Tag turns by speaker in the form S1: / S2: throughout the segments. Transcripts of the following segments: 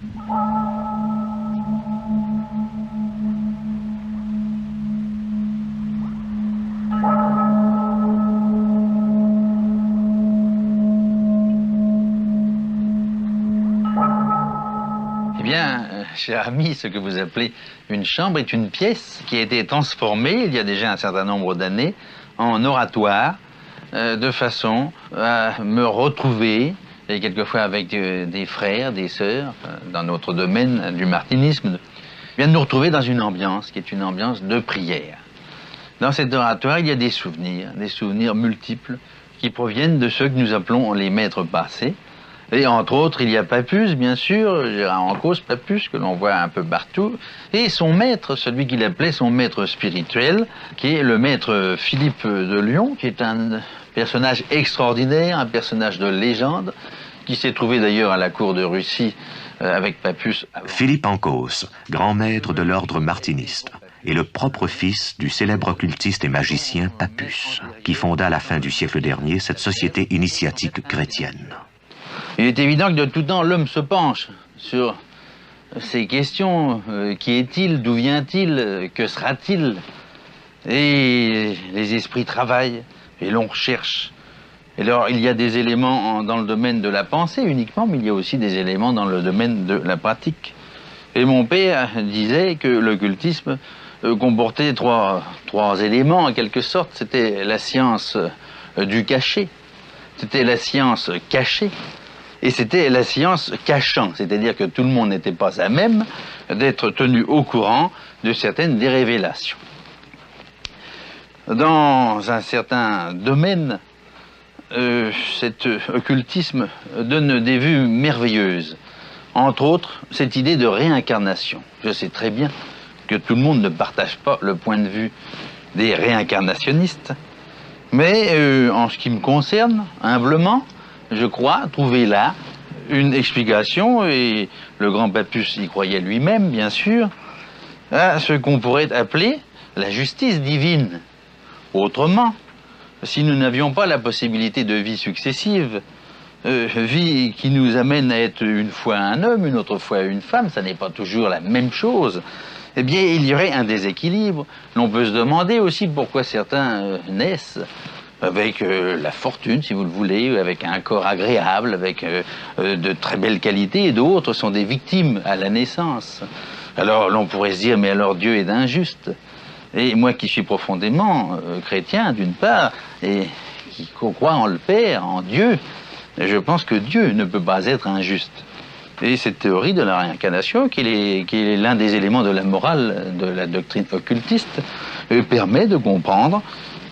S1: Eh bien, cher ami, ce que vous appelez une chambre est une pièce qui a été transformée, il y a déjà un certain nombre d'années, en oratoire, de façon à me retrouver, et quelquefois avec des frères, des sœurs, dans notre domaine du martinisme, bien de nous retrouver dans une ambiance qui est une ambiance de prière. Dans cet oratoire, il y a des souvenirs multiples, qui proviennent de ceux que nous appelons les maîtres passés. Et entre autres, il y a Papus, bien sûr, Gérard Encausse, Papus, que l'on voit un peu partout, et son maître, celui qu'il appelait son maître spirituel, qui est le maître Philippe de Lyon, qui est un personnage extraordinaire, un personnage de légende, qui s'est trouvé d'ailleurs à la cour de Russie avec Papus.
S2: Philippe Encausse, grand maître de l'ordre martiniste, est le propre fils du célèbre occultiste et magicien Papus, qui fonda à la fin du siècle dernier cette société initiatique chrétienne.
S1: Il est évident que de tout temps, l'homme se penche sur ces questions. Qui est-il? D'où vient-il? Que sera-t-il? Et les esprits travaillent et l'on recherche. Et alors, il y a des éléments dans le domaine de la pensée uniquement, mais il y a aussi des éléments dans le domaine de la pratique. Et mon père disait que l'occultisme comportait trois éléments, en quelque sorte. C'était la science du cachet, c'était la science cachée, et c'était la science cachant, c'est-à-dire que tout le monde n'était pas à même d'être tenu au courant de certaines des révélations. Dans un certain domaine, cet occultisme donne des vues merveilleuses. Entre autres, cette idée de réincarnation. Je sais très bien que tout le monde ne partage pas le point de vue des réincarnationnistes, mais en ce qui me concerne, humblement, je crois trouver là une explication, et le grand Papus y croyait lui-même, bien sûr, à ce qu'on pourrait appeler la justice divine. Autrement, si nous n'avions pas la possibilité de vie successive, vie qui nous amène à être une fois un homme, une autre fois une femme, ça n'est pas toujours la même chose, eh bien, il y aurait un déséquilibre. L'on peut se demander aussi pourquoi certains naissent avec la fortune, si vous le voulez, avec un corps agréable, avec de très belles qualités, et d'autres sont des victimes à la naissance. Alors l'on pourrait se dire, mais alors Dieu est injuste. Et moi qui suis profondément chrétien, d'une part, et qui croit en le Père, en Dieu, je pense que Dieu ne peut pas être injuste. Et cette théorie de la réincarnation, qui est l'un des éléments de la morale de la doctrine occultiste, permet de comprendre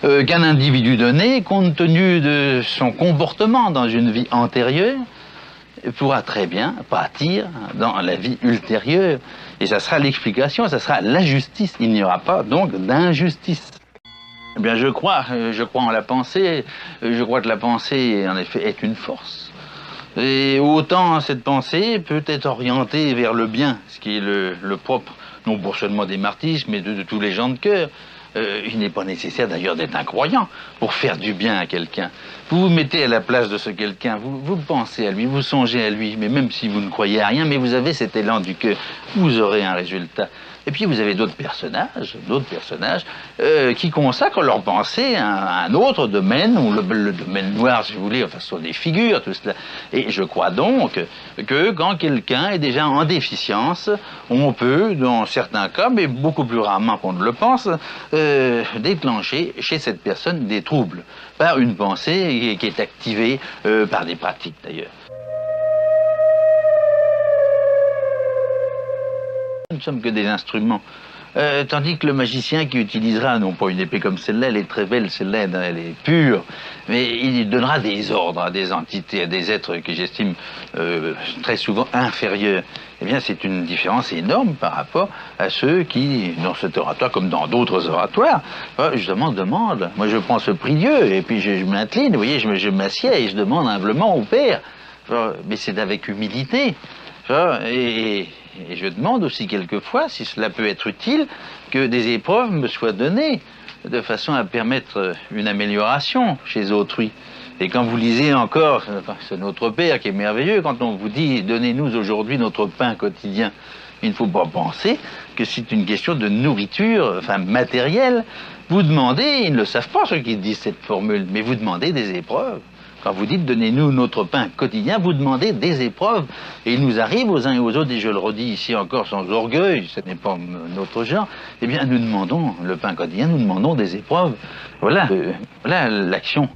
S1: qu'un individu donné, compte tenu de son comportement dans une vie antérieure, pourra très bien pâtir dans la vie ultérieure. Et ça sera l'explication, ça sera la justice. Il n'y aura pas donc d'injustice. Eh bien, je crois en la pensée. Je crois que la pensée, en effet, est une force. Et autant cette pensée peut être orientée vers le bien, ce qui est le propre, non pas seulement des martyrs, mais de tous les gens de cœur. Il n'est pas nécessaire d'ailleurs d'être un croyant pour faire du bien à quelqu'un. Vous vous mettez à la place de ce quelqu'un, vous pensez à lui, vous songez à lui, mais même si vous ne croyez à rien, mais vous avez cet élan du cœur, vous aurez un résultat. Et puis vous avez d'autres personnages qui consacrent leur pensée à un autre domaine, ou le domaine noir, si vous voulez, enfin ce sont des figures, tout cela. Et je crois donc que quand quelqu'un est déjà en déficience, on peut, dans certains cas, mais beaucoup plus rarement qu'on ne le pense, déclencher chez cette personne des troubles, par une pensée qui est activée par des pratiques d'ailleurs. Nous ne sommes que des instruments. Tandis que le magicien qui utilisera, non pas une épée comme celle-là, elle est très belle, celle-là, elle est pure, mais il donnera des ordres à des entités, à des êtres que j'estime très souvent inférieurs. Eh bien, c'est une différence énorme par rapport à ceux qui, dans cet oratoire, comme dans d'autres oratoires, justement demandent. Moi, je prends ce prix Dieu, et puis je m'incline, vous voyez, je m'assieds et je demande humblement au Père. Mais c'est avec humilité. Et je demande aussi quelquefois, si cela peut être utile, que des épreuves me soient données, de façon à permettre une amélioration chez autrui. Et quand vous lisez encore, c'est notre Père qui est merveilleux, quand on vous dit « Donnez-nous aujourd'hui notre pain quotidien », il ne faut pas penser que c'est une question de nourriture, enfin matérielle. Vous demandez, ils ne le savent pas ceux qui disent cette formule, mais vous demandez des épreuves. Quand vous dites « Donnez-nous notre pain quotidien », vous demandez des épreuves. Et il nous arrive aux uns et aux autres, et je le redis ici encore sans orgueil, ce n'est pas notre genre, eh bien nous demandons le pain quotidien, nous demandons des épreuves. Voilà, voilà l'action.